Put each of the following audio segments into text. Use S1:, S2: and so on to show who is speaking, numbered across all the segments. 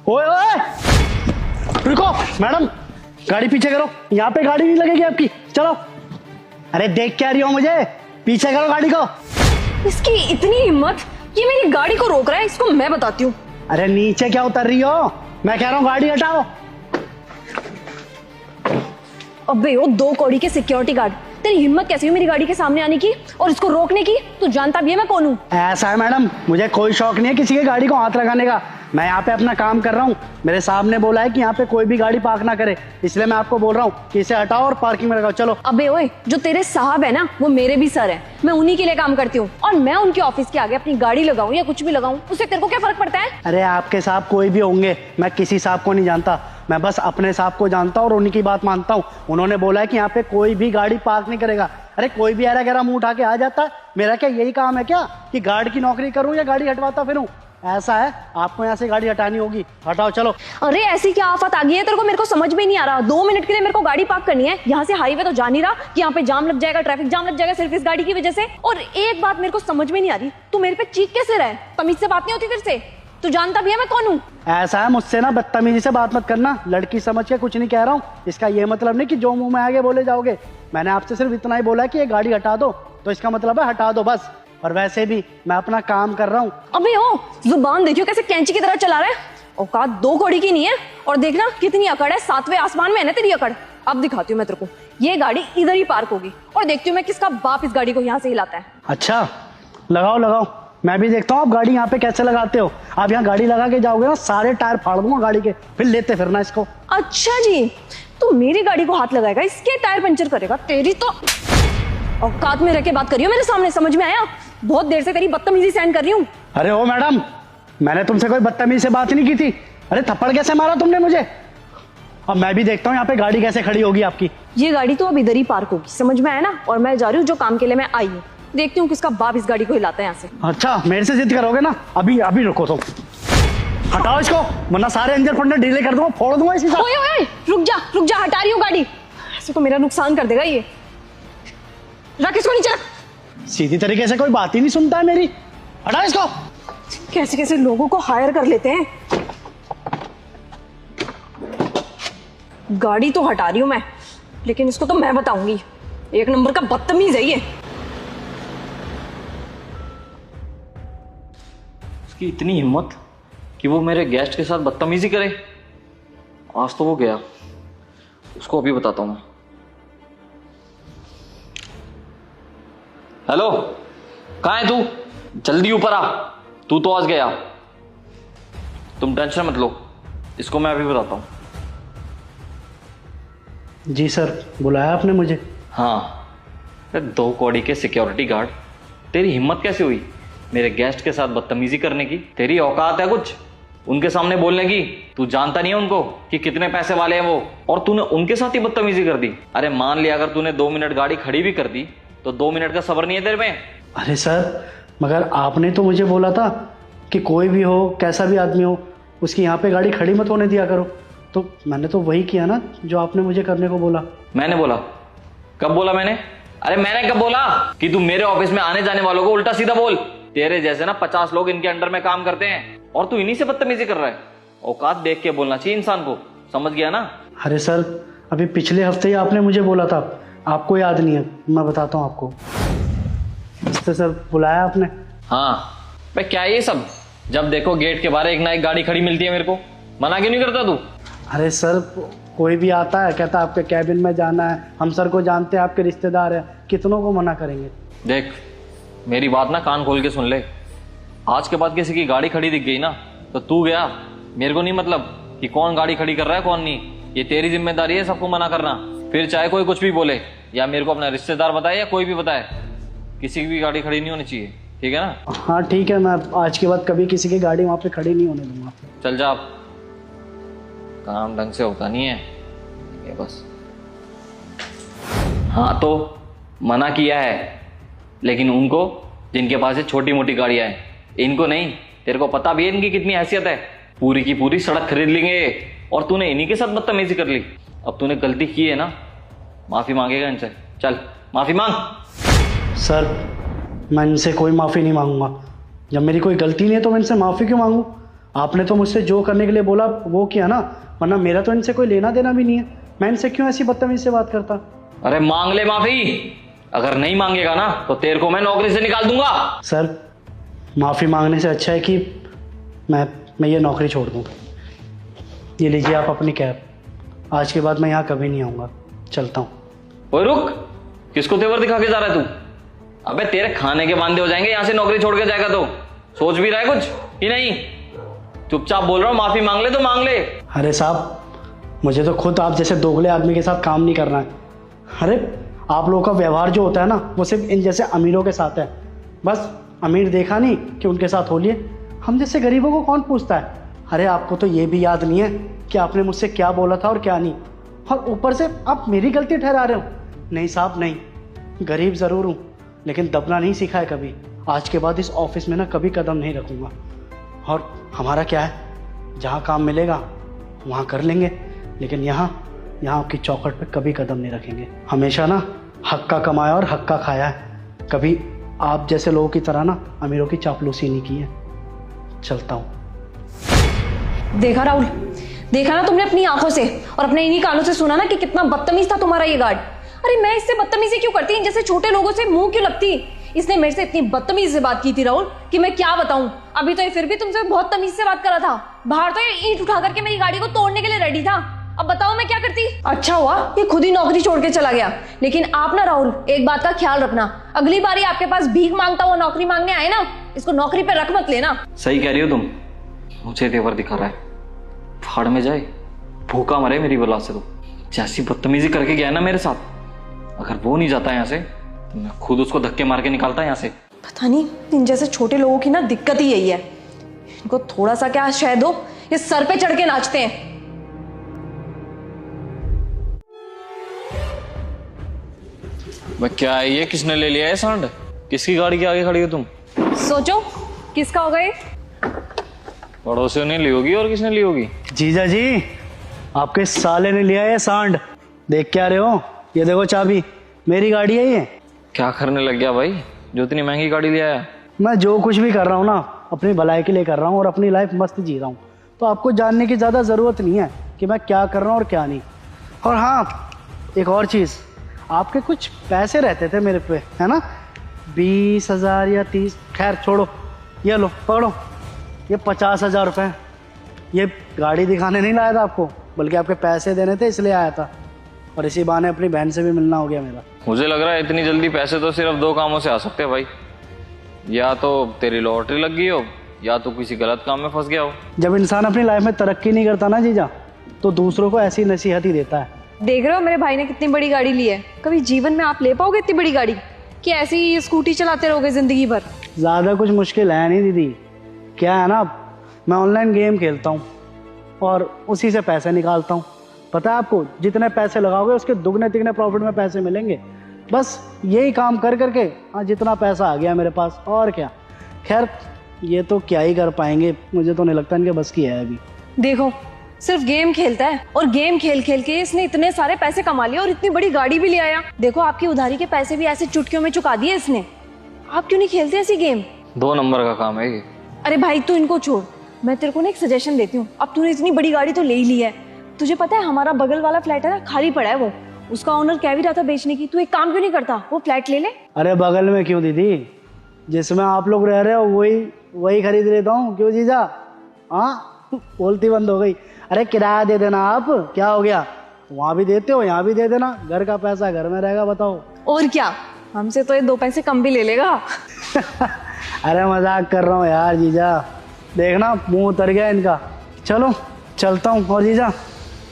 S1: ओए ओए, रुको मैडम, गाड़ी पीछे करो, यहाँ पे गाड़ी नहीं लगेगी आपकी, चलो। अरे देख क्या रही हो मुझे, पीछे करो गाड़ी को।
S2: इसकी इतनी हिम्मत, ये मेरी गाड़ी को रोक रहा है, इसको मैं बताती हूँ।
S1: अरे नीचे क्या उतर रही हो, मैं कह रहा हूँ गाड़ी हटाओ।
S2: अबे ओ दो कौड़ी के सिक्योरिटी गार्ड, तेरी हिम्मत कैसी हुई मेरी गाड़ी के सामने आने की और इसको रोकने की? तू जानता भी है मैं कौन हूँ?
S1: ऐसा है मैडम, मुझे कोई शौक नहीं है किसी की गाड़ी को हाथ लगाने का। मैं यहाँ पे अपना काम कर रहा हूँ, मेरे साहब ने बोला है कि यहाँ पे कोई भी गाड़ी पार्क ना करे, इसलिए मैं आपको बोल रहा हूँ कि इसे हटाओ और पार्किंग में लगाओ, चलो।
S2: अबे ओए, जो तेरे साहब है ना, वो मेरे भी सर है, मैं उन्हीं के लिए काम करती हूँ। और मैं उनके ऑफिस के आगे अपनी गाड़ी लगाऊं या कुछ भी लगाऊं, उससे तेरे को क्या फर्क पड़ता है?
S1: अरे आपके साहब कोई भी होंगे, मैं किसी साहब को नहीं जानता, मैं बस अपने साहब को जानता हूँ और उन्हीं की बात मानता हूँ। उन्होंने बोला है कि यहाँ पे कोई भी गाड़ी पार्क नहीं करेगा। अरे कोई भी ऐरा गैरा मुंह उठा के आ जाता है, मेरा क्या यही काम है क्या कि गार्ड की नौकरी करूँ या गाड़ी हटवाता फिरूं? ऐसा है, आपको यहाँ से गाड़ी हटानी होगी, हटाओ चलो।
S2: अरे ऐसी क्या आफत आ गई है तेरे को, मेरे को समझ में नहीं आ रहा। 2 मिनट के लिए मेरे को गाड़ी पार्क करनी है, यहाँ से हाईवे तो जा नहीं रहा कि यहाँ पे जाम लग जाएगा, ट्रैफिक जाम लग जाएगा सिर्फ इस गाड़ी की वजह से। और एक बात मेरे को समझ में नहीं आ रही, तू मेरे पे चीख कैसे रहा है? तमीज से बात नहीं होती तेरे से? तू जानता भी है मैं कौन हूँ?
S1: ऐसा है, मुझसे ना बदतमीजी से बात मत करना, लड़की समझ के कुछ नहीं कह रहा हूँ। इसका ये मतलब नहीं कि जो मुंह में आगे बोले जाओगे। मैंने आपसे सिर्फ इतना ही बोला है कि ये गाड़ी हटा दो, तो इसका मतलब है हटा दो बस। और वैसे भी मैं अपना काम कर रहा हूँ।
S2: अबे ओ, जुबान देखियो कैसे कैंची की तरह चला रहा है। औकात 2 कौड़ी की नहीं है, और देखना कितनी अकड़ है, 7वें आसमान में है ना तेरी अकड़। अब दिखाती हूँ मैं तेरे को, ये गाड़ी इधर ही पार्क होगी और देखती हूँ मैं किसका बाप इस गाड़ी को यहाँ से हिलाता है।
S1: अच्छा लगाओ लगाओ, मैं भी देखता हूँ आप गाड़ी यहाँ पे कैसे लगाते हो। आप यहाँ गाड़ी लगा के जाओगे ना, सारे टायर फाड़ दूंगा गाड़ी के, फिर लेते फिरना इसको।
S2: अच्छा जी, तू मेरी गाड़ी को हाथ लगाएगा, इसके टायर पंचर करेगा? तेरी तो औकात में रह के बात करियो मेरे सामने, समझ में आया? बहुत देर से तेरी बदतमीजी सहन कर रही हूँ।
S1: अरे ओ मैडम, मैंने तुमसे कोई बदतमीजी से बात नहीं की थी। अरे थप्पड़ कैसे मारा तुमने मुझे? अब मैं भी देखता हूँ यहाँ पे गाड़ी कैसे खड़ी होगी आपकी।
S2: ये गाड़ी तो अब इधर ही पार्क होगी, समझ में आया ना? और मैं जा रही हूँ जो काम के लिए मैं आई हूँ, देखती हूँ किसका बाप इस गाड़ी को हिलाता है यहाँ से।
S1: अच्छा मेरे से जिद करोगे ना, अभी अभी रुको तो, हटाओ इसको वरना सारे इंजन फंडे ढीले कर दूंगा, फोड़ दूंगा इसी साथ।
S2: ओए ओए, रुक जा, हटा रही हूँ गाड़ी, ऐसे तो मेरा नुकसान कर देगा ये। रख इसको नीचे रख।
S1: सीधी तरीके से कोई बात ही नहीं सुनता है मेरी, हटा इसको।
S2: कैसे कैसे लोगों को हायर कर लेते हैं। गाड़ी तो हटा रही हूँ मैं, लेकिन इसको तो मैं बताऊंगी, एक नंबर का बदतमीज है ये।
S3: उसकी इतनी हिम्मत कि वो मेरे गेस्ट के साथ बदतमीजी करे। आज तो वो गया, उसको अभी बताता हूँ मैं। हेलो, कहाँ है तू? जल्दी ऊपर आ, तू तो आज गया। तुम टेंशन मत लो, इसको मैं अभी बताता हूँ।
S1: जी सर, बुलाया आपने मुझे?
S3: हाँ, 2 कौड़ी के सिक्योरिटी गार्ड, तेरी हिम्मत कैसे हुई मेरे गेस्ट के साथ बदतमीजी करने की? तेरी औकात है कुछ उनके सामने बोलने की? तू जानता नहीं है उनको कि कितने पैसे वाले हैं वो, और तूने उनके साथ ही बदतमीजी कर दी। अरे मान लिया अगर तूने 2 मिनट गाड़ी खड़ी भी कर दी तो 2 मिनट का सब्र नहीं है तेरे में?
S1: अरे सर, मगर आपने तो मुझे बोला था कि कोई भी हो, कैसा भी आदमी हो, उसकी यहाँ पे गाड़ी खड़ी मत होने दिया करो, तो मैंने तो वही किया ना जो आपने मुझे करने को बोला।
S3: मैंने बोला? कब बोला मैंने? अरे मैंने कब बोला कि तू मेरे ऑफिस में आने जाने वालों को उल्टा सीधा बोल? तेरे जैसे ना 50 लोग इनके अंडर में काम करते हैं और तू इन्हीं से बदतमीजी कर रहा है। औकात देख के बोलना चाहिए इंसान को, समझ गया ना?
S1: अरे सर, अभी पिछले हफ्ते ही आपने मुझे बोला था, आपको याद नहीं है? मैं बताता हूँ आपको। तो सर बुलाया आपने?
S3: हाँ भाई, क्या है ये सब? जब देखो गेट के बाहर एक ना एक गाड़ी खड़ी मिलती है, मेरे को मना क्यों नहीं करता तू?
S1: अरे सर, कोई भी आता है कहता है आपके कैबिन में जाना है, हम सर को जानते हैं, आपके रिश्तेदार हैं, कितनों को मना करेंगे?
S3: देख मेरी बात ना कान खोल के सुन ले, आज के बाद किसी की गाड़ी खड़ी दिख गई ना तो तू गया, मेरे को नहीं मतलब कि कौन गाड़ी खड़ी कर रहा है कौन नहीं। ये तेरी जिम्मेदारी है सबको मना करना, फिर चाहे कोई कुछ भी बोले, या मेरे को अपना रिश्तेदार बताए या कोई भी बताए, किसी की भी गाड़ी खड़ी नहीं होनी चाहिए, ठीक है ना?
S1: हाँ ठीक है, मैं आज के बाद कभी किसी की गाड़ी वहाँ पे खड़ी नहीं होने दूंगा।
S3: चल जा आप, काम ढंग से होता नहीं है ये बस। हाँ तो मना किया है, लेकिन उनको जिनके पास ये छोटी मोटी गाड़ियां हैं, इनको नहीं। तेरे को पता भी है इनकी कितनी हैसियत है, पूरी की पूरी सड़क खरीद लेंगे, और तूने इन्हीं के साथ बदतमीजी कर ली। अब तूने गलती की है ना, माफी मांगेगा इनसे, चल माफी मांग।
S1: सर मैं इनसे कोई माफ़ी नहीं मांगूंगा, जब मेरी कोई गलती नहीं है तो मैं इनसे माफ़ी क्यों मांगूं? आपने तो मुझसे जो करने के लिए बोला वो किया ना, वरना मेरा तो इनसे कोई लेना देना भी नहीं है। मैं इनसे क्यों ऐसी बदतमीजी से बात करता।
S3: अरे मांग ले माफी, अगर नहीं मांगेगा ना तो तेरे को मैं नौकरी से निकाल दूंगा।
S1: सर, माफ़ी मांगने से अच्छा है कि मैं ये नौकरी छोड़ दूँ। ये लीजिए आप अपनी कैब, आज के बाद मैं यहाँ कभी नहीं आऊँगा, चलता हूँ।
S3: ओए रुक, किसको तेवर दिखा के जा रहा है तू? अबे तेरे खाने के वांदे हो जाएंगे यहाँ से नौकरी छोड़ के जाएगा तो। सोच भी रहा है कुछ कि नहीं? चुपचाप बोल रहा हूँ, माफी मांग ले तो मांग ले।
S1: अरे साहब, मुझे तो खुद आप जैसे दोगले आदमी के साथ काम नहीं करना है। अरे आप लोगों का व्यवहार जो होता है ना, वो सिर्फ इन जैसे अमीरों के साथ है। बस अमीर देखा नहीं कि उनके साथ हो लिए, हम जैसे गरीबों को कौन पूछता है। अरे आपको तो ये भी याद नहीं है कि आपने मुझसे क्या बोला था और क्या नहीं, और ऊपर से आप मेरी गलती ठहरा रहे हो। नहीं साहब नहीं, गरीब ज़रूर हूँ लेकिन दबना नहीं सीखा है कभी। आज के बाद इस ऑफिस में ना कभी कदम नहीं रखूँगा। और हमारा क्या है, जहाँ काम मिलेगा वहाँ कर लेंगे, लेकिन यहाँ आपकी चौखट पे कभी कदम नहीं रखेंगे। हमेशा ना हक का कमाया और हक का खाया है, कभी आप जैसे लोगों की तरह ना अमीरों की चापलूसी नहीं की है। चलता हूँ।
S2: देखा राहुल, देखा ना तुमने अपनी आंखों से और अपने इन्हीं कानों से सुना ना कि कितना बदतमीज था तुम्हारा ये गार्ड। अरे मैं इससे बदतमीजी क्यों करती, जैसे छोटे लोगों से मुंह क्यों लगती। इसने मेरे से इतनी बदतमीज से बात की थी राहुल कि मैं क्या बताऊं। अभी तो ये फिर भी तुमसे बहुत तमीज से बात कर रहा था। बाहर तो ये ईंट उठा करके मेरी गाड़ी को तोड़ने के लिए रेडी था। अब बताओ मैं क्या करती। अच्छा हुआ ये खुद ही नौकरी छोड़ के चला गया। लेकिन आप ना राहुल एक बात का ख्याल रखना, अगली बार आपके पास भीख मांगता हुआ नौकरी मांगने आए ना, इसको नौकरी पे रख मत लेना।
S3: सही कह रही हो तुम, मुझे तेवर दिखा रहा है, फाड़ में जाए, भूखा मरे मेरी बला से। तो जैसी बदतमीजी करके गया ना मेरे साथ, अगर वो नहीं जाता यहाँ से तो मैं खुद उसको धक्के मार के निकालता यहाँ से।
S2: पता नहीं इन जैसे छोटे लोगों की ना दिक्कत ही यही है, इनको थोड़ा सा क्या शह दो ये सर पे चढ़ के नाचते हैं।
S3: मैं क्या है ये, किसने ले लिया है सांड? किसकी गाड़ी के आगे खड़ी हो तुम?
S2: सोचो किसका होगा ये।
S3: पड़ोसियों ने ली होगी, और किसने ली होगी?
S1: जीजा जी, आपके साले ने लिया है सांड। देख क्या रहे हो, ये देखो चाबी, मेरी गाड़ी है ये।
S3: क्या करने लग गया भाई, जो इतनी महंगी गाड़ी ले आया?
S1: मैं जो कुछ भी कर रहा हूँ ना अपनी भलाई के लिए कर रहा हूँ और अपनी लाइफ मस्त जी रहा हूँ, तो आपको जानने की ज़्यादा ज़रूरत नहीं है कि मैं क्या कर रहा हूँ और क्या नहीं। और हाँ, एक और चीज़, आपके कुछ पैसे रहते थे मेरे पे, है ना, 20,000 या 30, खैर छोड़ो, ये लो पकड़ो, ये 50,000 रुपये। ये गाड़ी दिखाने नहीं लाया था आपको, बल्कि आपके पैसे देने थे इसलिए आया था, और इसी बहाने अपनी बहन से भी मिलना हो गया मेरा।
S3: मुझे लग रहा है इतनी जल्दी पैसे तो सिर्फ दो कामों से आ सकते हैं भाई, या तो तेरी लॉटरी लग गई हो या तो किसी गलत काम में फंस गया हो।
S1: जब इंसान अपनी लाइफ में तरक्की नहीं करता ना जीजा, तो दूसरों को ऐसी नसीहत ही देता है।
S2: देख रहे हो मेरे भाई ने कितनी बड़ी गाड़ी ली है, कभी जीवन में आप ले पाओगे इतनी बड़ी गाड़ी कि ऐसी ही स्कूटी चलाते रहोगे जिंदगी भर?
S1: ज़्यादा कुछ मुश्किल है नहीं दीदी, क्या है ना, मैं ऑनलाइन गेम खेलता हूँ और उसी से पैसे निकालता हूँ। पता है आपको, जितने पैसे लगाओगे उसके दुगने तिगने प्रॉफिट में पैसे मिलेंगे। बस यही काम कर करके हाँ जितना पैसा आ गया मेरे पास, और क्या। खैर ये तो क्या ही कर पाएंगे, मुझे तो नहीं लगता इनके बस की है अभी।
S2: देखो सिर्फ गेम खेलता है और गेम खेल खेल के इसने इतने सारे पैसे कमा लिए और इतनी बड़ी गाड़ी भी ले आया। देखो आपकी उधारी के पैसे भी ऐसे चुटकियों में चुका दिए इसने। आप क्यों नहीं खेलते ऐसी गेम?
S3: 2 नंबर का काम है ये।
S2: अरे भाई तू इनको छोड़, मैं तेरे को ना एक सजेशन देती हूँ। अब तूने इतनी बड़ी गाड़ी तो ले ही ली है, तुझे पता है हमारा बगल वाला फ्लैट है ना, खाली पड़ा है वो, उसका ओनर कह भी रहा था बेचने की। तू एक काम क्यों नहीं करता, वो फ्लैट ले ले।
S1: अरे बगल में क्यों दीदी, जिसमें आप लोग रह रहे हो वही खरीद लेता हूँ। क्यों जीजा? हाँ बोलती बंद हो गई। अरे किराया दे देना आप, क्या हो गया, वहाँ भी देते हो यहाँ भी दे देना, घर का पैसा घर में रहेगा। बताओ
S2: और क्या, हमसे तो ये 2 पैसे कम भी ले लेगा।
S1: अरे मजाक कर रहा हूँ यार जीजा, देखना मुंह उतर गया इनका। चलो चलता हूँ। और जीजा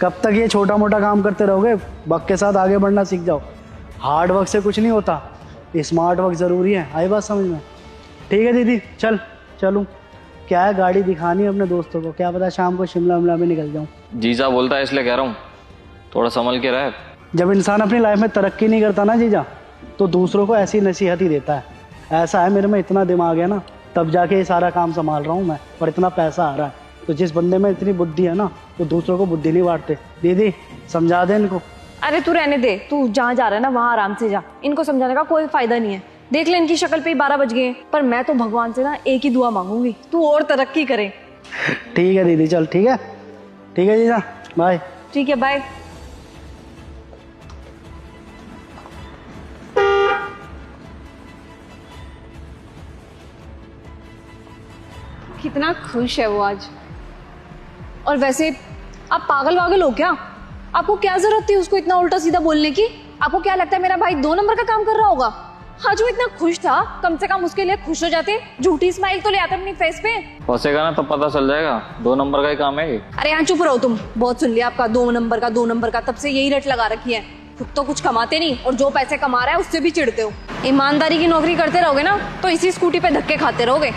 S1: कब तक ये छोटा मोटा काम करते रहोगे? वक्त के साथ आगे बढ़ना सीख जाओ। हार्ड वर्क से कुछ नहीं होता, स्मार्ट वर्क ज़रूरी है। आई बात समझ में? ठीक है दीदी, चलूँ। क्या है, गाड़ी दिखानी है अपने दोस्तों को, क्या पता शाम को शिमला विमला में निकल जाऊँ।
S3: जीजा बोलता है इसलिए कह रहा हूँ, थोड़ा संभल के रहे।
S1: जब इंसान अपनी लाइफ में तरक्की नहीं करता ना जीजा, तो दूसरों को ऐसी नसीहत ही देता है। ऐसा है मेरे में इतना दिमाग है ना, तब जाके ये सारा काम संभाल रहा हूँ मैं, और इतना पैसा आ रहा है। तो जिस बंदे में इतनी बुद्धि है ना, तो दूसरों को बुद्धि नहीं बांटते। दीदी समझा दे इनको।
S2: अरे तू रहने दे, तू जहाँ जा रहा है ना वहाँ आराम से जा, इनको समझाने का कोई फायदा नहीं है। देख ले इनकी शक्ल पे ही 12 बज गए, पर मैं तो भगवान से ना एक ही दुआ मांगूंगी, तू और तरक्की करे।
S1: ठीक है दीदी, चल ठीक है, ठीक है जीजा, बाय।
S2: ठीक है, बाय। कितना खुश है वो आज। और वैसे आप पागल वागल हो क्या? आपको क्या जरूरत थी उसको इतना उल्टा सीधा बोलने की? आपको क्या लगता है मेरा भाई 2 नंबर का काम कर रहा होगा? आज वो इतना खुश था, कम से कम उसके लिए खुश हो जाते, झूठी स्माइल तो ले आते अपनी फेस पे।
S3: फंसेगा ना तब पता चल जाएगा, 2 नंबर का ही काम है ये।
S2: अरे यहाँ चुप रहो तुम, बहुत सुन लिया आपका 2 नंबर का 2 नंबर का, तब से यही रट लगा रखी है। खुद तो कुछ कमाते नहीं और जो पैसे कमा रहा है उससे भी चिढ़ते हो। ईमानदारी की नौकरी करते रहोगे ना तो इसी स्कूटी पे धक्के खाते रहोगे।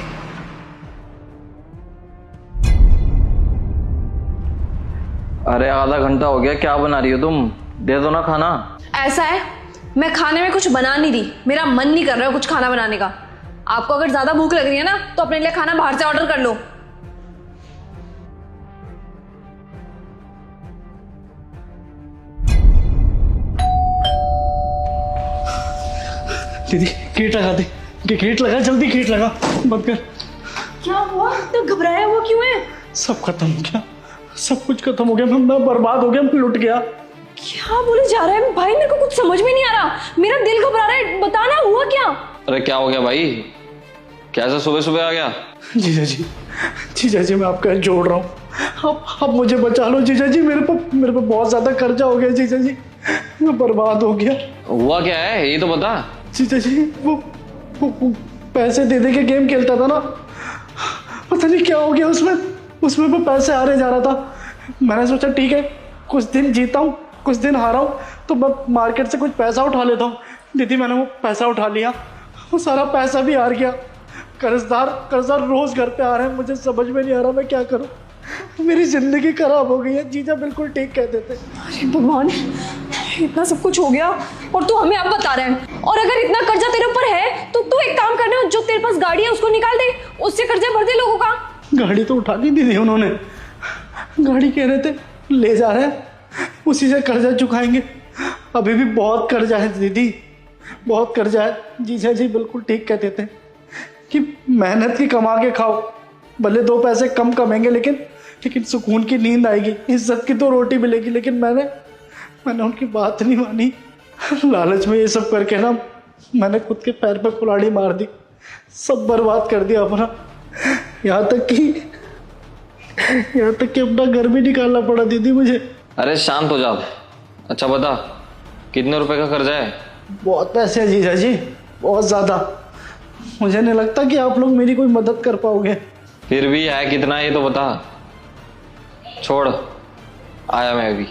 S3: अरे आधा घंटा हो गया, क्या बना रही हो तुम? दे दो ना खाना।
S2: ऐसा है, मैं खाने में कुछ बना नहीं रही, मेरा मन नहीं कर रहा है कुछ खाना बनाने का। आपको अगर ज्यादा भूख लग रही है ना तो अपने लिए खाना बाहर से ऑर्डर कर लो।
S1: दीदी गेट लगा दे, गेट लगा, जल्दी गेट लगा, बंद कर।
S2: क्या हुआ? तो घबराया हुआ क्यों है?
S1: सब खत्म हो गया, सब कुछ खत्म हो गया, मैं बर्बाद हो गया, मैं लुट गया।
S2: क्या बोले जा रहा है भाई? मेरे को कुछ समझ में नहीं आ रहा, मेरा दिल घबरा रहा है, बताना हुआ क्या?
S3: अरे क्या हो गया भाई, कैसे सुबह सुबह आ गया?
S1: जीजा जी, जीजा जी मैं आपका हाथ जोड़ रहा हूँ, आप मुझे बचा लो जीजा जी, मेरे पे बहुत ज्यादा कर्जा हो गया जीजा जी, मैं बर्बाद हो गया।
S3: हुआ क्या है ये तो बता।
S1: जीजा जी वो पैसे दे के गेम खेलता था ना, पता नहीं क्या हो गया उसमें वो पैसे हारे जा रहा था। मैंने सोचा ठीक है कुछ दिन जीता हूँ कुछ दिन हारा हूँ तो मैं मार्केट से कुछ पैसा उठा लेता हूँ। दीदी मैंने वो पैसा उठा लिया, वो सारा पैसा भी हार गया। कर्जदार रोज घर पे आ रहे हैं, मुझे समझ में नहीं आ रहा मैं क्या करूँ, मेरी जिंदगी खराब हो गई है। जीजा बिल्कुल ठीक कहते थे।
S2: अरे भगवान, इतना सब कुछ हो गया और तू हमें अब बता रहा है। और अगर इतना कर्जा तेरे ऊपर है तो तू एक काम करना, जो तेरे पास गाड़ी है उसको निकाल दे, उससे कर्जा भर दे लोगों का।
S1: गाड़ी तो उठा दी दीदी उन्होंने, गाड़ी कह रहे थे ले जा रहे हैं, उसी से कर्जा चुकाएंगे। अभी भी बहुत कर्जा है दीदी, बहुत कर्जा है। जीजा जी बिल्कुल ठीक कहते थे कि मेहनत की कमा के खाओ, भले 2 पैसे कम कमेंगे लेकिन सुकून की नींद आएगी, इज्जत की तो रोटी मिलेगी। लेकिन मैंने उनकी बात नहीं मानी, लालच में ये सब करके ना मैंने खुद के पैर पर कुल्हाड़ी मार दी, सब बर्बाद कर दिया अपना। यहाँ तक कि अपना घर भी निकालना पड़ा दीदी मुझे।
S3: अरे शांत हो जा। अच्छा बता कितने रुपए का कर्जा है?
S1: बहुत पैसे हैं जीजा जी, बहुत ज्यादा। मुझे नहीं लगता कि आप लोग मेरी कोई मदद कर पाओगे।
S3: फिर भी है कितना ये तो बता। छोड़, आया मैं अभी।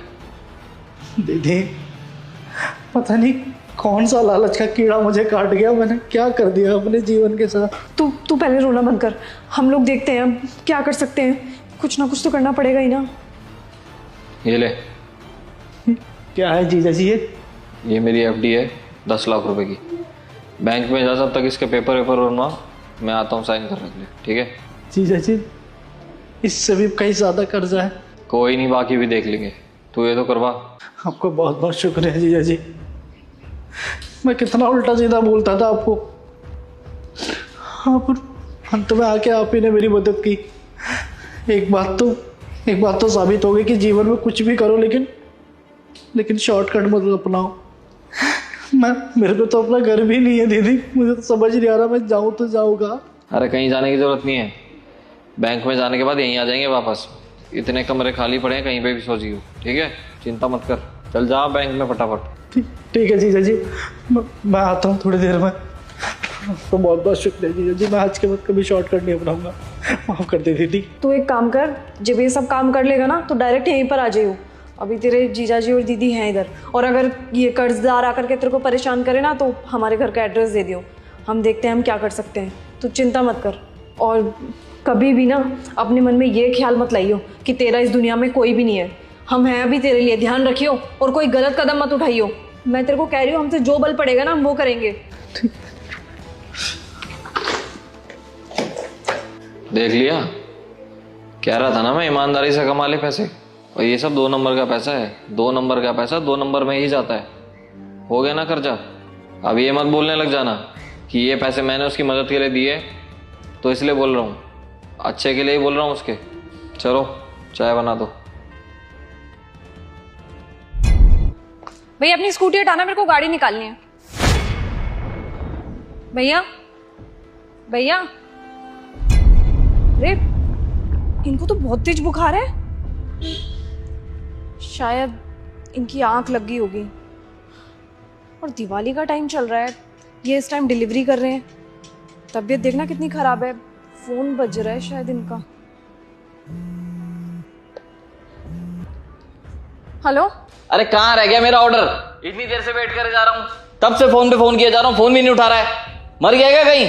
S1: दीदी पता नहीं कौन सा लालच का कीड़ा मुझे काट गया, मैंने क्या कर दिया अपने जीवन के साथ।
S2: तू पहले रोना बंद कर, हम लोग देखते हैं अब क्या कर सकते हैं, कुछ ना कुछ तो करना पड़ेगा ही ना।
S3: ये ले।
S1: क्या है जीजा जी
S3: ये मेरी एफडी है 10 लाख रुपए की। बैंक में जा, जब तक इसके पेपर बनवा, मैं आता हूँ साइन कर रख ले, ठीक है?
S1: जीजा जी इससे भी कहीं ज्यादा कर्जा है।
S3: कोई नहीं, बाकी भी देख लेंगे, तू ये तो करवा।
S1: आपको बहुत बहुत शुक्रिया जीजा जी, मैं कितना उल्टा सीधा बोलता था आपको, हाँ पर अंत में आके आप ही ने मेरी मदद की। एक बात तो साबित हो गई कि जीवन में कुछ भी करो लेकिन शॉर्टकट मत अपनाओ। मेरे पे तो अपना घर भी नहीं है दीदी, मुझे तो समझ नहीं आ रहा मैं जाऊँ तो जाऊँ कहाँ।
S3: अरे कहीं जाने की जरूरत नहीं है, बैंक में जाने के बाद यहीं आ जाएंगे वापस। इतने कमरे खाली पड़े हैं, कहीं पे भी सो जियो, ठीक है? चिंता मत कर, चल जा बैंक में फटाफट।
S1: ठीक है जीजा जी, मैं आता हूँ थोड़ी देर में। तो बहुत बहुत शुक्रिया जीजा जी, मैं आज के बाद कभी शॉर्टकट नहीं अपनाऊंगा, माफ कर दे दीदी।
S2: तू एक काम कर, जब ये सब काम कर लेगा ना तो डायरेक्ट यहीं पर आ जाइयो। अभी तेरे जीजा जी और दीदी हैं इधर, और अगर ये कर्जदार आकर के तेरे को परेशान करे ना तो हमारे घर का एड्रेस दे दियो, हम देखते हैं हम क्या कर सकते हैं। तू चिंता मत कर, और कभी भी ना अपने मन में ये ख्याल मत लाइयो कि तेरा इस दुनिया में कोई भी नहीं है। हम हैं अभी तेरे लिए, ध्यान रखियो और कोई गलत कदम मत उठाइयो। मैं तेरे को कह रही हूँ, हमसे जो बल पड़ेगा ना हम वो करेंगे।
S3: देख लिया, कह रहा था ना मैं ईमानदारी से कमा ले पैसे, और ये सब 2 नंबर का पैसा है। 2 नंबर का पैसा 2 नंबर में ही जाता है। हो गया ना कर्जा। अब ये मत बोलने लग जाना कि ये पैसे मैंने उसकी मदद के लिए दिए तो इसलिए बोल रहा हूँ, अच्छे के लिए ही बोल रहा हूँ उसके। चलो चाय बना दो।
S2: भैया अपनी स्कूटी हटाना, मेरे को गाड़ी निकालनी है। भैया भैया, अरे इनको तो बहुत तेज बुखार है, शायद इनकी आंख लग गई होगी। और दिवाली का टाइम चल रहा है, ये इस टाइम डिलीवरी कर रहे हैं। तबीयत देखना कितनी खराब है। फोन बज रहा है शायद इनका। हेलो,
S3: अरे कहाँ रह गया मेरा ऑर्डर? इतनी देर से वेट करे जा रहा हूँ, तब से फोन पे फोन किया जा रहा हूँ, फोन भी नहीं उठा रहा है। मर गया क्या कहीं?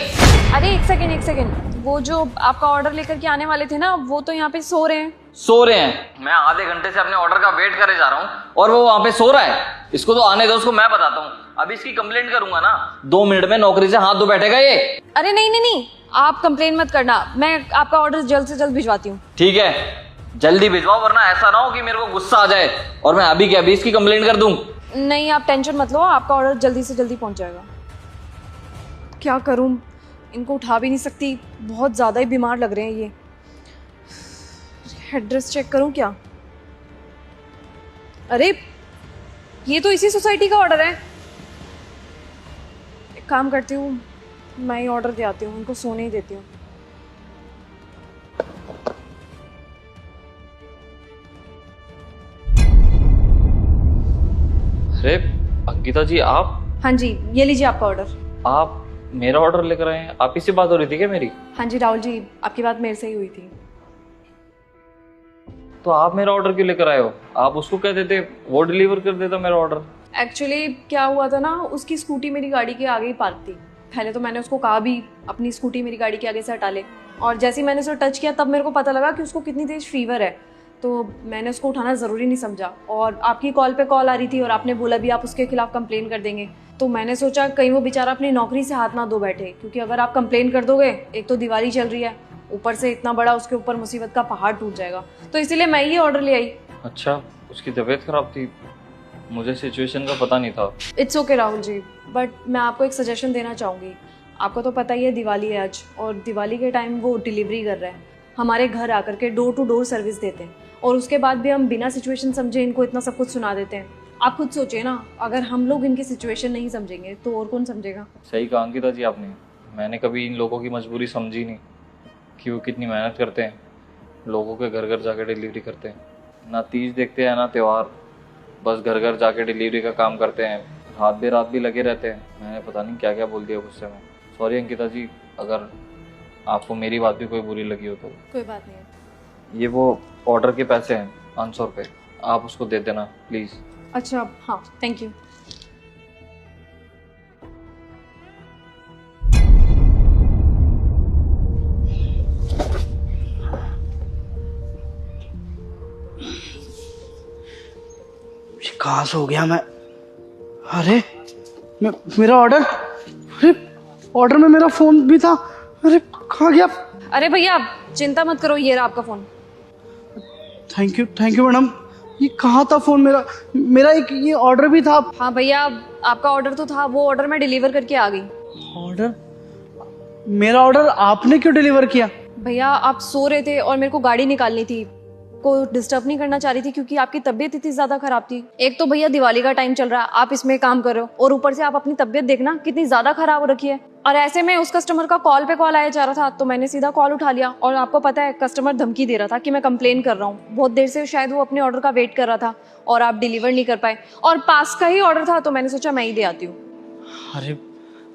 S2: अरे एक सेकेंड, वो जो आपका ऑर्डर लेकर के आने वाले थे ना, वो तो यहाँ पे सो रहे हैं।
S3: सो रहे हैं? मैं आधे घंटे से अपने ऑर्डर का वेट करे जा रहा हूँ और वो वहां पे सो रहा है। इसको तो आने दो, उसको मैं बताता हूँ। अभी इसकी कंप्लेंट करूंगा ना, 2 मिनट में नौकरी से हाथ धो बैठेगा ये।
S2: अरे नहीं, आप कंप्लेन मत करना, मैं आपका ऑर्डर जल्द से जल्द भिजवाती हूँ।
S3: ठीक है, जल्दी भिजवाओ, वरना ऐसा ना हो कि मेरे को गुस्सा आ जाए और मैं अभी के अभी इसकी कंप्लेंट कर दूं।
S2: नहीं, आप टेंशन मत लो, आपका ऑर्डर जल्दी से जल्दी पहुंच जाएगा। क्या करूं, इनको उठा भी नहीं सकती, बहुत ज़्यादा ही बीमार लग रहे हैं ये। एड्रेस चेक करूं क्या? अरे ये तो इसी सोसाइटी का ऑर्डर है। एक काम करती हूँ, मैं ही ऑर्डर दे आती हूँ, उनको सोने ही देती हूँ।
S3: अरे अंकिता जी, आप?
S2: हाँ जी, ये लीजिए आपका ऑर्डर।
S3: आप मेरा ऑर्डर लेकर आए हैं? आप ही से बात हो रही थी क्या मेरी?
S2: हाँ जी राहुल जी, आपकी बात मेरे से ही हुई थी।
S3: तो आप मेरा ऑर्डर क्यों लेकर आए हो? आप उसको कह देते, वो डिलीवर कर देता मेरा ऑर्डर।
S2: एक्चुअली क्या हुआ था ना, उसकी स्कूटी मेरी गाड़ी के आगे ही पार्क थी। पहले तो मैंने उसको कहा भी अपनी स्कूटी मेरी गाड़ी के आगे से हटा ले, और जैसे ही मैंने उसे टच किया तब मेरे को पता लगा कि उसको कितनी तेज फीवर है। तो मैंने उसको उठाना ज़रूरी नहीं समझा, और आपकी कॉल पे कॉल आ रही थी और आपने बोला भी आप उसके खिलाफ कंप्लेन कर देंगे। तो मैंने सोचा कहीं वो बेचारा अपनी नौकरी से हाथ ना धो बैठे, क्योंकि अगर आप कंप्लेन कर दोगे, एक तो दिवाली चल रही है, ऊपर से इतना बड़ा उसके ऊपर मुसीबत का पहाड़ टूट जाएगा। तो इसीलिए मैं ये ऑर्डर ले आई।
S3: अच्छा, उसकी तबीयत खराब थी, मुझे सिचुएशन का पता नहीं था।
S2: It's okay Rahul ji, but मैं आपको एक सजेशन देना चाहूँगी। आपको तो पता ही है दिवाली है आज, और दिवाली के टाइम वो डिलीवरी कर रहे हैं, हमारे घर आकर के डोर टू डोर सर्विस देते हैं, और उसके बाद भी हम बिना सिचुएशन समझे इनको इतना सब कुछ सुना देते हैं। आप खुद सोचिए ना, अगर हम लोग इनकी सिचुएशन नहीं समझेंगे तो और कौन समझेगा?
S3: सही कहा अंकिता जी आपने। मैंने कभी इन लोगों की मजबूरी समझी नहीं कि वो कितनी मेहनत करते हैं, लोगों के घर घर जाकर डिलीवरी करते हैं। ना तीज देखते हैं ना त्यौहार, बस घर घर जाके डिलीवरी का काम करते हैं, रात भी लगे रहते हैं। मैंने पता नहीं क्या क्या बोल दिया गुस्से में। सॉरी अंकिता जी, अगर आपको मेरी बात भी कोई बुरी लगी हो तो।
S2: कोई बात नहीं है।
S3: ये वो ऑर्डर के पैसे हैं 500 रुपये, आप उसको दे देना प्लीज़।
S2: अच्छा हाँ, थैंक यू।
S1: कहाँ से हो गया मैं? अरे मेरा ऑर्डर, अरे ऑर्डर में मेरा फोन भी था, अरे कहाँ गया?
S2: अरे भैया चिंता मत करो, ये रहा आपका फोन।
S1: Thank you madam. ये कहाँ था फोन मेरा? मेरा एक ये ऑर्डर भी था।
S2: हाँ भैया, आपका ऑर्डर तो था, वो ऑर्डर मैं डिलीवर करके आ गई।
S1: ऑर्डर? मेरा ऑर्डर आपने क्यों डिलीवर किया?
S2: भैया आप सो रहे थे और मेरे को गाड़ी निकालनी थी, को डिस्टर्ब नहीं करना चाह रही थी क्योंकि आपकी तबीयत इतनी ज्यादा खराब थी। एक तो भैया दिवाली का टाइम चल रहा है, आप इसमें काम कर रहे हो, और ऊपर से आप अपनी तबीयत देखना कितनी ज्यादा खराब हो रखी है। और ऐसे में उस कस्टमर का कॉल पे कॉल आया जा रहा था, तो मैंने सीधा कॉल उठा लिया। और आपको पता है कस्टमर धमकी दे रहा था कि मैं कंप्लेन कर रहा हूँ, बहुत देर से शायद वो अपने ऑर्डर का वेट कर रहा था और आप डिलीवर नहीं कर पाए, और पास का ही ऑर्डर था, तो मैंने सोचा मैं ही दे आती हूँ।
S1: अरे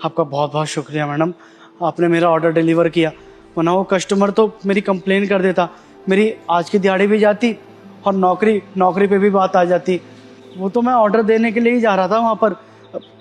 S1: आपका बहुत बहुत शुक्रिया मैडम, आपने मेरा ऑर्डर डिलीवर किया, वरना वो कस्टमर तो मेरी कंप्लेन कर देता, मेरी आज की दिहाड़ी भी जाती और नौकरी पे भी बात आ जाती। वो तो मैं ऑर्डर देने के लिए ही जा रहा था, वहाँ पर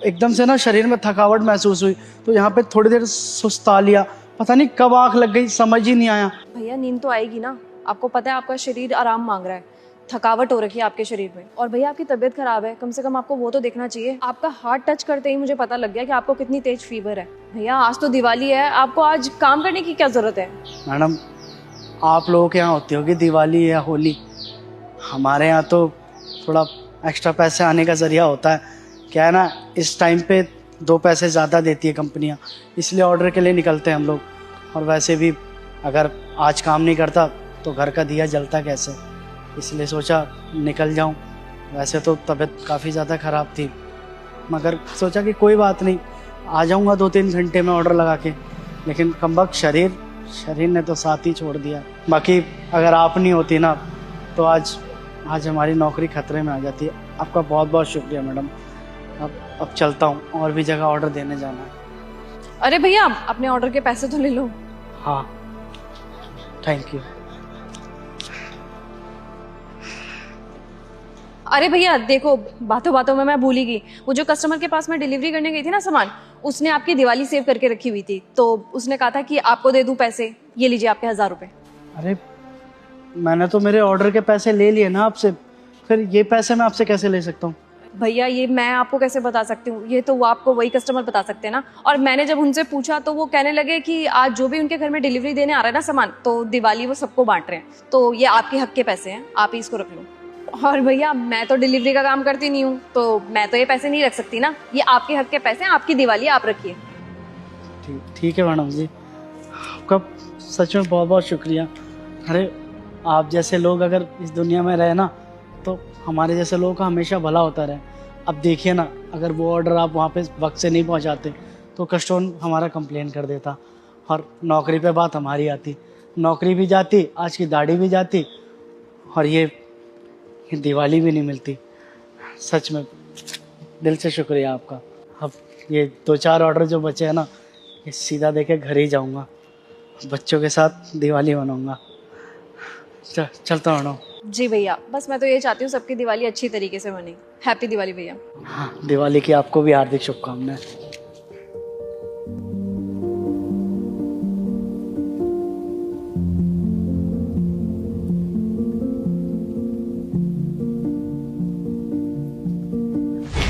S1: एकदम से ना शरीर में थकावट महसूस हुई, तो यहाँ पे थोड़ी देर सुस्ता लिया, पता नहीं कब आँख लग गई, समझ ही नहीं आया।
S2: भैया नींद तो आएगी ना, आपको पता है आपका शरीर आराम मांग रहा है, थकावट हो रखी है आपके शरीर में, और भैया आपकी तबीयत खराब है, कम से कम आपको वो तो देखना चाहिए। आपका हार्ट टच करते ही मुझे पता लग गया कि आपको कितनी तेज फीवर है। भैया आज तो दिवाली है, आपको आज काम करने की क्या जरूरत है?
S1: मैडम आप लोगों के यहाँ होती होगी दिवाली या होली, हमारे यहाँ तो थोड़ा एक्स्ट्रा पैसे आने का जरिया होता है। क्या है ना, इस टाइम पे 2 पैसे ज़्यादा देती है कंपनियाँ, इसलिए ऑर्डर के लिए निकलते हैं हम लोग। और वैसे भी अगर आज काम नहीं करता तो घर का दिया जलता कैसे, इसलिए सोचा निकल जाऊं। वैसे तो तबीयत काफ़ी ज़्यादा ख़राब थी, मगर सोचा कि कोई बात नहीं, आ जाऊंगा 2-3 घंटे में ऑर्डर लगा के। लेकिन कमबख्त शरीर ने तो साथ ही छोड़ दिया। बाकी अगर आप नहीं होती ना तो आज हमारी नौकरी खतरे में आ जाती है। आपका बहुत बहुत शुक्रिया मैडम। अब चलता हूँ, और भी जगह ऑर्डर देने जाना है।
S2: अरे भैया, अपने ऑर्डर के पैसे तो ले लो।
S1: हाँ, थैंक यू।
S2: अरे भैया देखो, बातों बातों में मैं भूल ही गई, वो जो कस्टमर के पास मैं डिलीवरी करने गई थी ना सामान, उसने आपकी दिवाली सेव करके रखी हुई थी, तो उसने कहा था कि आपको दे दूं पैसे। ये लीजिए आपके 1000 रुपए।
S1: अरे मैंने तो मेरे ऑर्डर के पैसे ले लिए ना आपसे, फिर ये पैसे मैं आपसे कैसे ले सकता हूँ?
S2: भैया ये मैं आपको कैसे बता सकती हूँ, ये तो वो आपको वही कस्टमर बता सकते हैं ना। और मैंने जब उनसे पूछा तो वो कहने लगे कि आज जो भी उनके घर में डिलीवरी देने आ रहा है ना सामान, तो दिवाली वो सबको बांट रहे हैं, तो ये आपके हक के पैसे हैं, आप ही इसको रख लो। और भैया मैं तो डिलीवरी का काम करती नहीं हूँ, तो मैं तो ये पैसे नहीं रख सकती ना, ये आपके हक के पैसे हैं, आपकी दिवाली आप रखिए।
S1: ठीक है मैडम जी, आपका सच में बहुत बहुत शुक्रिया। अरे आप जैसे लोग अगर इस दुनिया में रहे ना तो हमारे जैसे लोगों का हमेशा भला होता रहे। अब देखिए ना, अगर वो ऑर्डर आप वहाँ पे वक्त से नहीं पहुँचाते तो कस्टमर हमारा कंप्लेन कर देता और नौकरी पे बात हमारी आती, नौकरी भी जाती, आज की दाढ़ी भी जाती, और ये दिवाली भी नहीं मिलती। सच में दिल से शुक्रिया आपका। अब ये 2-4 ऑर्डर जो बचे हैं ना, ये सीधा देके घर ही जाऊंगा, बच्चों के साथ दिवाली मनाऊंगा। चलता हूँ।
S2: जी भैया, बस मैं तो ये चाहती हूँ सबकी दिवाली अच्छी तरीके से बने। हैप्पी दिवाली भैया।
S1: हाँ, दिवाली की आपको भी हार्दिक शुभकामनाएं।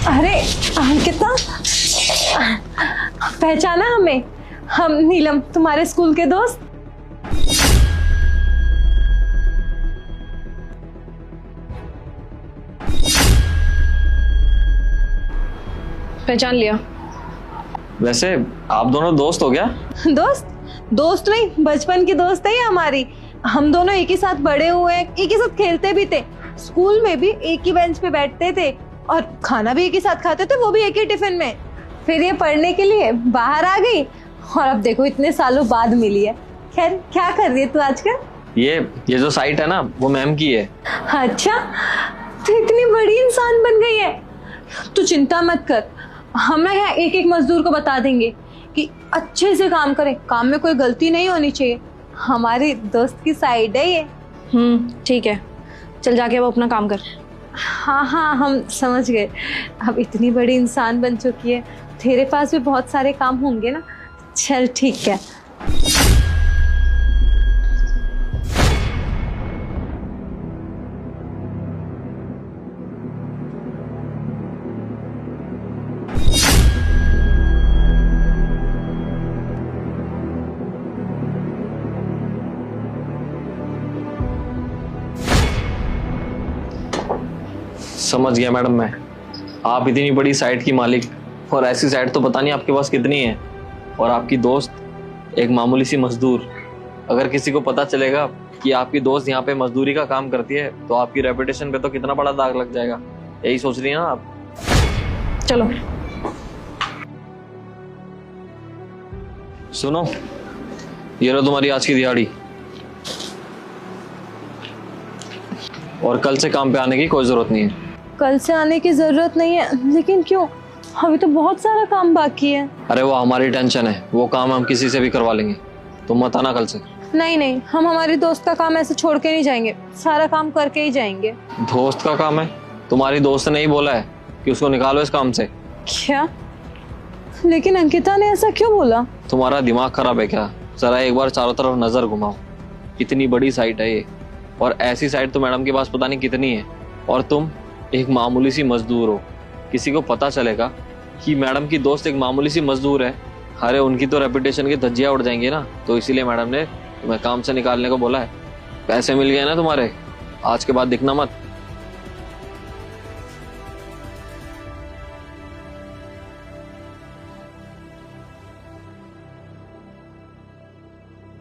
S4: अरे अंकिता, पहचाना हमें? हम नीलम, तुम्हारे स्कूल के दोस्त।
S2: पहचान लिया।
S3: वैसे आप दोनों दोस्त हो क्या?
S4: दोस्त नहीं, बचपन की दोस्त है ये हमारी। हम दोनों एक ही साथ बड़े हुए हैं, एक ही साथ खेलते भी थे, स्कूल में भी एक ही बेंच पे बैठते थे और खाना भी एक ही साथ खाते थे, वो भी एक ही टिफिन में। फिर ये पढ़ने के लिए बाहर आ गई और अब देखो इतने सालों बाद मिली है। खैर, क्या कर रही है तू आजकल?
S3: ये जो साइट है ना, वो मैम की है।
S4: अच्छा, तो इतनी बड़ी इंसान बन गई है। तू चिंता मत कर, हम ना यहाँ एक एक मजदूर को बता देंगे कि अच्छे से काम करें, काम में कोई गलती नहीं होनी चाहिए। हमारी दोस्त की साइड है ये।
S2: ठीक है, चल जाके अब अपना काम कर।
S4: हाँ, हम समझ गए। अब इतनी बड़ी इंसान बन चुकी है, तेरे पास भी बहुत सारे काम होंगे ना। चल ठीक है।
S3: समझ गया मैडम मैं, आप इतनी बड़ी साइट की मालिक, और ऐसी साइट तो पता नहीं आपके पास कितनी है, और आपकी दोस्त एक मामूली सी मजदूर। अगर किसी को पता चलेगा कि आपकी दोस्त यहाँ पे मजदूरी का काम करती है तो आपकी रेपुटेशन पे तो कितना बड़ा दाग लग जाएगा। यही सोच रही है ना आप?
S2: चलो।
S3: सुनो, ये रहो तुम्हारी आज की दिहाड़ी, और कल से काम पे आने की कोई जरूरत नहीं है।
S4: कल से आने की जरूरत नहीं है? लेकिन क्यों? अभी तो बहुत सारा काम बाकी है।
S3: अरे वो हमारी टेंशन है, वो काम हम किसी से भी करवा लेंगे, तुम मत आना कल से।
S4: नहीं, हम हमारी दोस्त का काम ऐसे छोड़ के नहीं जाएंगे, सारा काम करके ही जाएंगे।
S3: दोस्त का काम है? तुम्हारी दोस्त ने ही बोला है कि उसको निकालो इस काम से।
S4: क्या? लेकिन अंकिता ने ऐसा क्यों बोला?
S3: तुम्हारा दिमाग खराब है क्या? जरा एक बार चारों तरफ नजर घुमाओ, इतनी बड़ी साइट है ये, और ऐसी साइट तो मैडम के पास पता नहीं कितनी है, और तुम एक मामूली सी मजदूर हो। किसी को पता चलेगा कि मैडम की दोस्त एक मामूली सी मजदूर है, अरे उनकी तो रेपुटेशन की धज्जियां उड़ जाएंगी ना। तो इसीलिए मैडम ने तुम्हें काम से निकालने को बोला है। पैसे मिल गए ना तुम्हारे, आज के बाद दिखना मत।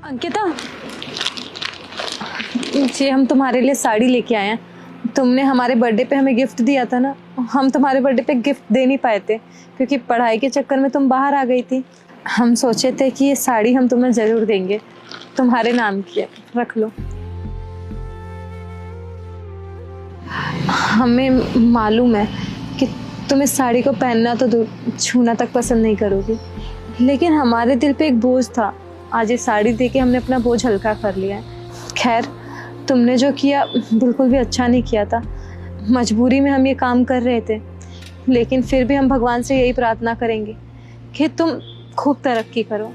S4: अंकिता, ये हम तुम्हारे लिए साड़ी लेके आए हैं। तुमने हमारे बर्थडे पे हमें गिफ्ट दिया था ना, हम तुम्हारे बर्थडे पे गिफ्ट दे नहीं पाए थे क्योंकि पढ़ाई के चक्कर में तुम बाहर आ गई थी। हम सोचे थे कि ये साड़ी हम तुम्हें ज़रूर देंगे, तुम्हारे नाम की है, रख लो। हमें मालूम है कि तुम इस साड़ी को पहनना तो दूर, छूना तक पसंद नहीं करोगी, लेकिन हमारे दिल पे एक बोझ था। आज ये साड़ी देके हमने अपना बोझ हल्का कर लिया है। खैर, तुमने जो किया बिल्कुल भी अच्छा नहीं किया था। मजबूरी में हम ये काम कर रहे थे, लेकिन फिर भी हम भगवान से यही प्रार्थना करेंगे कि तुम खूब तरक्की करो।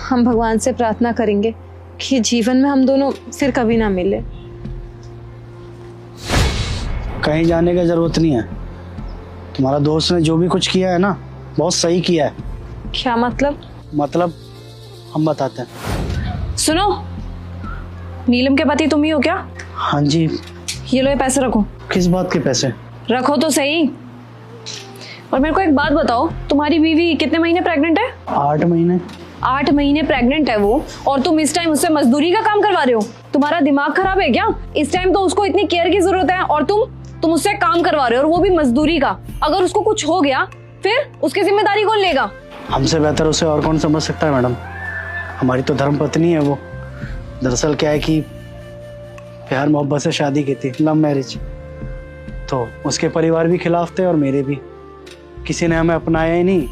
S4: हम भगवान से प्रार्थना करेंगे कि जीवन में हम दोनों फिर कभी ना मिले।
S1: कहीं जाने की जरूरत नहीं है। तुम्हारा दोस्त ने जो भी कुछ किया है ना, बहुत सही किया है।
S4: क्या मतलब?
S1: मतलब हम बताते हैं।
S2: सुनो, नीलम के पति तुम ही हो क्या?
S1: हाँ जी।
S2: ये लो, ये पैसे रखो।
S1: किस बात के पैसे?
S2: रखो तो सही। और मेरे को एक बात बताओ, तुम्हारी बीवी कितने महीने प्रेग्नेंट है?
S1: 8 महीने।
S2: 8 महीने प्रेग्नेंट है वो, और तुम इस टाइम उससे मजदूरी का काम करवा रहे हो? तुम्हारा दिमाग खराब है क्या? इस टाइम तो उसको इतनी केयर की जरूरत है और तुम उससे काम करवा रहे हो, और वो भी मजदूरी का। अगर उसको कुछ हो गया फिर उसकी जिम्मेदारी कौन लेगा?
S1: हमसे बेहतर उसे और कौन समझ सकता है मैडम। हमारी तो धर्म पत्नी है वो। दरअसल क्या है कि प्यार मोहब्बत से शादी की थी, लव मैरिज। तो उसके परिवार भी खिलाफ थे और मेरे भी। किसी ने हमें अपनाया ही नहीं,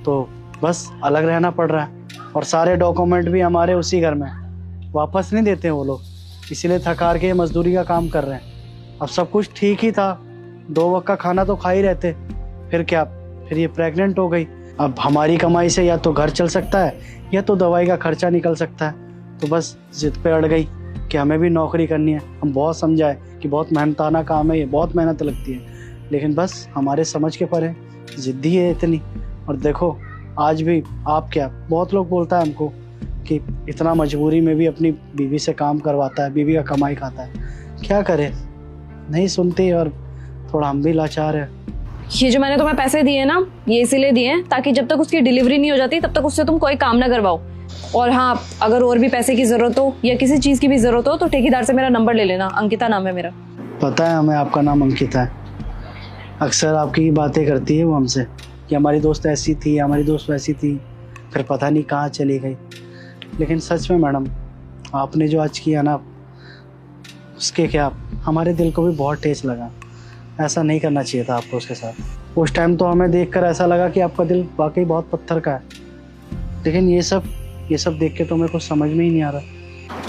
S1: तो बस अलग रहना पड़ रहा है। और सारे डॉक्यूमेंट भी हमारे उसी घर में, वापस नहीं देते वो लोग, इसीलिए थकार के मजदूरी का काम कर रहे हैं। अब सब कुछ ठीक ही था, 2 वक्त का खाना तो खा ही रहते, फिर क्या, फिर ये प्रेग्नेंट हो गई। अब हमारी कमाई से या तो घर चल सकता है या तो दवाई का खर्चा निकल सकता है। तो बस जिद पे अड़ गई कि हमें भी नौकरी करनी है। हम बहुत समझाए कि बहुत मेहनताना काम है ये, बहुत मेहनत लगती है, लेकिन बस हमारे समझ के परे, जिद्दी है इतनी। और देखो आज भी आप क्या, बहुत लोग बोलता है हमको कि इतना मजबूरी में भी अपनी बीवी से काम करवाता है, बीवी का कमाई खाता है। क्या करे, नहीं सुनती और थोड़ा हम भी लाचार है।
S2: ये जो मैंने तुम्हें पैसे दिए ना, ये इसीलिए दिए हैं ताकि जब तक उसकी डिलीवरी नहीं हो जाती तब तक उससे तुम कोई काम ना करवाओ। और हाँ, अगर और भी पैसे की जरूरत हो या किसी चीज की भी जरूरत हो तो ठेकेदार से मेरा नंबर ले लेना। अंकिता नाम है मेरा।
S1: पता है हमें आपका नाम अंकिता है। अक्सर आपकी बातें करती है वो हमसे कि हमारी दोस्त ऐसी थी, हमारी दोस्त वैसी थी, फिर पता नहीं कहाँ चली गई। लेकिन सच में मैडम, आपने जो आज किया ना, उसके क्या हमारे दिल को भी बहुत ठेस लगा। ऐसा नहीं करना चाहिए था आपको उसके साथ। उस टाइम तो हमें देखकर ऐसा लगा कि आपका दिल वाकई बहुत पत्थर का है, लेकिन ये सब देख के तो मेरे को समझ में ही नहीं आ रहा।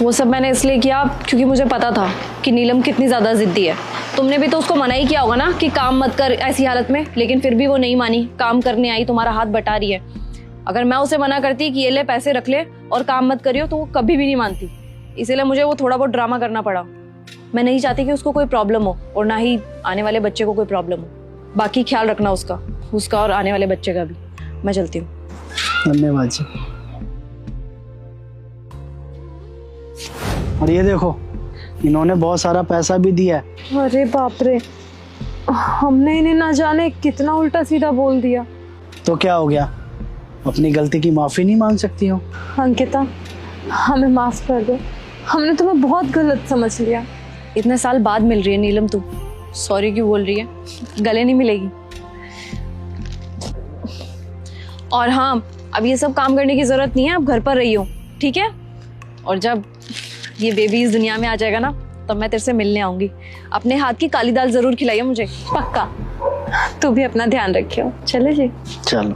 S2: वो सब मैंने इसलिए किया क्योंकि मुझे पता था कि नीलम कितनी ज्यादा जिद्दी है। तुमने भी तो उसको मना ही किया होगा ना कि काम मत कर ऐसी हालत में, लेकिन फिर भी वो नहीं मानी, काम करने आई, तुम्हारा हाथ बटा रही है। अगर मैं उसे मना करती कि ये ले पैसे रख ले और काम मत करियो, तो वो कभी भी नहीं मानती। इसीलिए मुझे वो थोड़ा बहुत ड्रामा करना पड़ा। मैं नहीं चाहती कि उसको कोई प्रॉब्लम हो और ना ही आने वाले बच्चे को कोई प्रॉब्लम हो। बाकी ख्याल रखना उसका और आने वाले बच्चे का भी। मैं चलती हूँ।
S1: धन्यवाद जी। और ये देखो, इन्होंने बहुत सारा पैसा भी दिया है।
S4: अरे बाप रे, हमने इन्हें ना जाने कितना उल्टा सीधा बोल दिया।
S1: तो क्या हो गया, अपनी गलती की माफी नहीं मांग सकती हो?
S4: अंकिता, हमें माफ कर दो, हमने तुम्हें बहुत गलत समझ लिया।
S2: इतने साल बाद मिल रही है नीलम, तू सॉरी क्यों बोल रही है? गले नहीं मिलेगी। और हाँ, अब ये सब काम करने की जरूरत नहीं है, अब घर पर रही हो, ठीक है? और जब ये बेबी इस दुनिया में आ जाएगा ना, तब मैं तेरे से मिलने आऊंगी। अपने हाथ की काली दाल जरूर खिलाइए मुझे।
S4: पक्का। तू भी अपना ध्यान रखियो। चले जी।
S1: चलो।